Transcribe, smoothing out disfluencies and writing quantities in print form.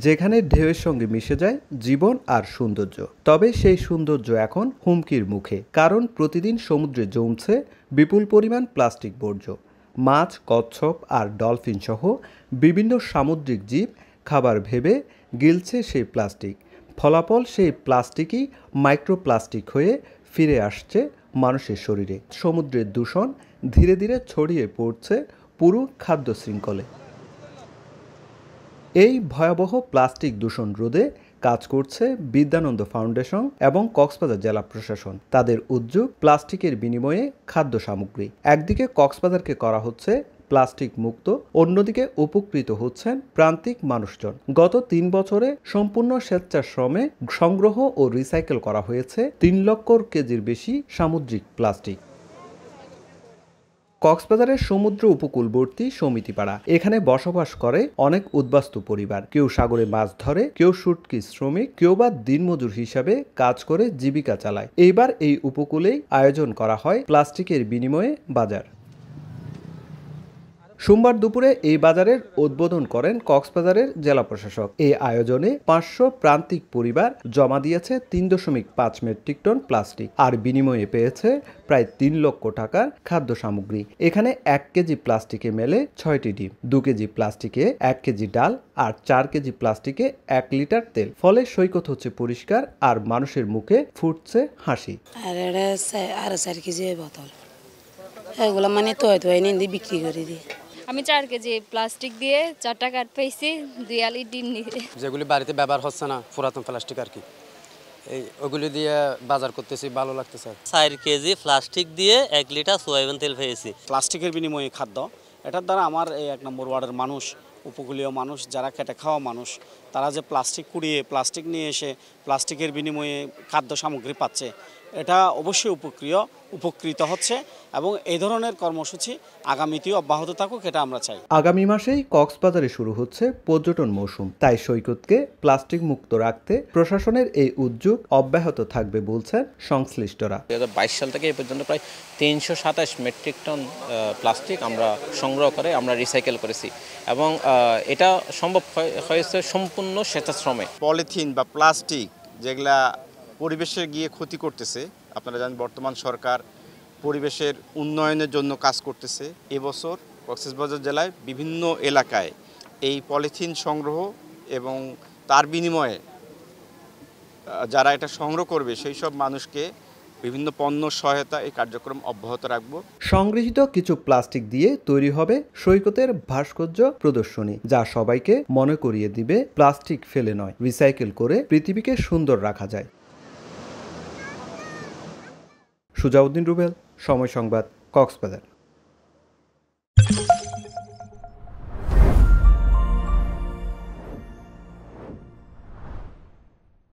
যেখানে ঢেউয়ের সঙ্গে মিশে যায় জীবন আর সৌন্দর্য। তবে সেই সৌন্দর্য এখন হুমকির মুখে, কারণ প্রতিদিন সমুদ্রে জমছে বিপুল পরিমাণ প্লাস্টিক বর্জ্য। মাছ, কচ্ছপ আর ডলফিন সহ বিভিন্ন সামুদ্রিক জীব খাবার ভেবে গিলছে সেই প্লাস্টিক। ফলাফল, সেই প্লাস্টিকই মাইক্রোপ্লাস্টিক হয়ে ফিরে আসছে মানুষের শরীরে। সমুদ্রের দূষণ ধীরে ধীরে ছড়িয়ে পড়ছে পুরো খাদ্য শৃঙ্খলে। এই ভয়াবহ প্লাস্টিক দূষণ রোধে কাজ করছে বিদ্যানন্দ ফাউন্ডেশন এবং কক্সবাজার জেলা প্রশাসন। তাদের উদ্যোগ প্লাস্টিকের বিনিময়ে খাদ্য সামগ্রী। একদিকে কক্সবাজারকে করা হচ্ছে প্লাস্টিক মুক্ত, অন্যদিকে উপকৃত হচ্ছেন প্রান্তিক মানুষজন। গত 3 বছরে সম্পূর্ণ স্বেচ্ছাশ্রমে সংগ্রহ ও রিসাইকেল করা হয়েছে 3 লক্ষ কেজির বেশি সামুদ্রিক প্লাস্টিক। কক্সবাজারের সমুদ্র উপকূলবর্তী সমিতিপাড়া, এখানে বসবাস করে অনেক উদ্বাস্তু পরিবার। কেউ সাগরে মাছ ধরে, কেউ শুটকি শ্রমিক, কেউ বা দিনমজুর হিসাবে কাজ করে জীবিকা চালায়। এইবার এই উপকূলেই আয়োজন করা হয় প্লাস্টিকের বিনিময়ে বাজার। সোমবার দুপুরে এই বাজারের উদ্বোধন করেন কক্সবাজারের জেলা প্রশাসক। এই আয়োজনে 500 প্রান্তিক পরিবার জমা দিয়েছে 3.5 মেট্রিক টন প্লাস্টিক, আর বিনিময়ে পেয়েছে প্রায় 3 লক্ষ টাকার খাদ্য সামগ্রী। এখানে 1 কেজি প্লাস্টিকে মেলে 6টি ডিম, 2 কেজি প্লাস্টিকে 1 কেজি ডাল আর 4 কেজি প্লাস্টিকে 1 লিটার তেল। ফলে সৈকত হচ্ছে পরিষ্কার আর মানুষের মুখে ফুটছে হাসি। আর 4 কেজি বোতল এগুলো মানে তো বিক্রি করে দিই। আমি 4 কেজি প্লাস্টিক দিয়ে 4টা কাঠ পেয়েছি, 2 আলি ডিম নিয়ে। যেগুলি বাড়িতে ব্যবহার হচ্ছে না, পুরাতন প্লাস্টিক আর কি, এই ওগুলি দিয়ে বাজার করতেছি, ভালো লাগতেছে। 4 কেজি প্লাস্টিক দিয়ে 1 লিটার সয়াবিন তেল পেয়েছি। প্লাস্টিকের বিনিময়ে খাদ্য, এটার দ্বারা আমার এই 1 নম্বর ওয়ার্ডের মানুষ, উপকূলীয় মানুষ, যারা খেটে খাওয়া মানুষ, তারা যে প্লাস্টিক কুড়িয়ে প্লাস্টিক নিয়ে এসে প্লাস্টিকের বিনিময়ে খাদ্য সামগ্রী পাচ্ছে, এটা অবশ্যই উপকৃত হচ্ছে এবং এই ধরনের কর্মসূচি আগামীতেও অব্যাহত থাকুক, এটা আমরা চাই। আগামী মাসেই কক্সবাজারে শুরু হচ্ছে পর্যটন মৌসুম, তাই সৈকতকে প্লাস্টিক মুক্ত রাখতে প্রশাসনের এই উদ্যোগ অব্যাহত থাকবে বলছেন সংশ্লিষ্টরা। 2022 সাল থেকে এ পর্যন্ত প্রায় 327 মেট্রিক টন প্লাস্টিক আমরা সংগ্রহ করে আমরা রিসাইকেল করেছি এবং এটা সম্ভব হয়েছে সম্পূর্ণ স্বেচ্ছাশ্রমে। পলিথিন বা প্লাস্টিক যেগুলা পরিবেশে গিয়ে ক্ষতি করতেছে, আপনারা জানেন বর্তমান সরকার পরিবেশের উন্নয়নের জন্য কাজ করতেছে। এবছর কক্সবাজার জেলায় বিভিন্ন এলাকায় এই পলিথিন সংগ্রহ এবং তার বিনিময়ে যারা এটা সংগ্রহ করবে সেই সব মানুষকে বিভিন্ন পণ্য সহায়তা এই কার্যক্রম অব্যাহত রাখব। সংগৃহীত কিছু প্লাস্টিক দিয়ে তৈরি হবে সৈকতের ভাস্কর্য প্রদর্শনী, যা সবাইকে মনে করিয়ে দিবে প্লাস্টিক ফেলে নয়, রিসাইকেল করে পৃথিবীকে সুন্দর রাখা যায়। সুজাউদ্দিন রুবেল, সময় সংবাদ, কক্সবাজার।